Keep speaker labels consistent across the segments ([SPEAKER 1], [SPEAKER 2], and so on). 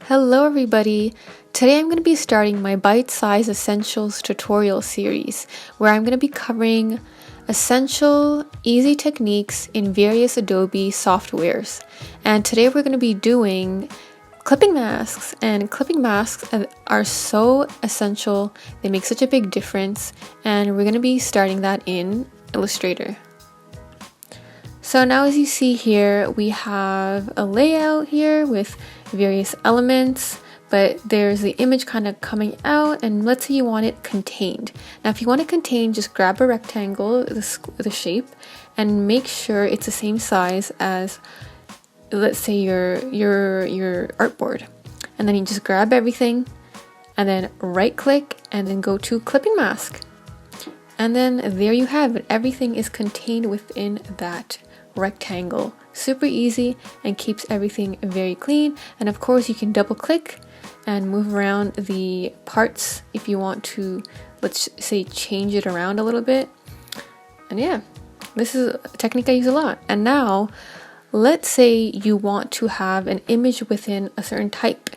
[SPEAKER 1] Hello everybody! Today I'm going to be starting my bite-sized essentials tutorial series where I'm going to be covering essential, easy techniques in various Adobe softwares. And today we're going to be doing clipping masks, and clipping masks are so essential. They make such a big difference, and we're going to be starting that in Illustrator. So now as you see here, we have a layout here with various elements, but there's the image kind of coming out, and let's say you want it contained. Now if you want it contained, just grab a rectangle, the shape, and make sure it's the same size as, let's say, your artboard. And then you just grab everything, and then right click, and then go to clipping mask. And then there you have it. Everything is contained within that rectangle. Super easy and keeps everything very clean. And of course you can double click and move around the parts if you want to, let's say, change it around a little bit. And yeah, this is a technique I use a lot. And now let's say you want to have an image within a certain type.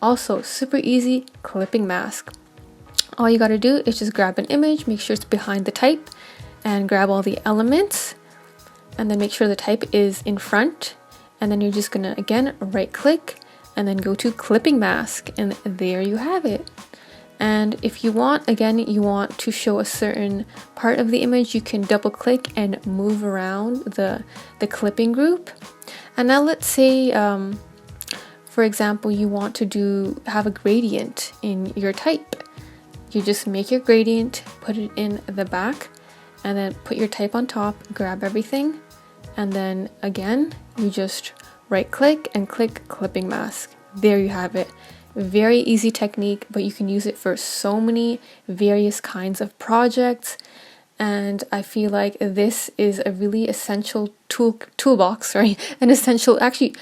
[SPEAKER 1] Also super easy, clipping mask. All you got to do is just grab an image, make sure it's behind the type, and grab all the elements, and then make sure the type is in front, and then you're just gonna again right click and then go to clipping mask, and there you have it. And if you want, again, you want to show a certain part of the image, you can double click and move around the clipping group. And now let's say for example you want to have a gradient in your type. You just make your gradient, put it in the back, and then put your type on top, grab everything, and then again you just right click and click clipping mask. There you have it. Very easy technique, but you can use it for so many various kinds of projects, and I feel like this is a really essential toolbox, an essential actually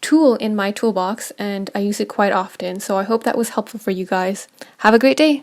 [SPEAKER 1] tool in my toolbox, and I use it quite often. So I hope that was helpful for you guys. Have a great day.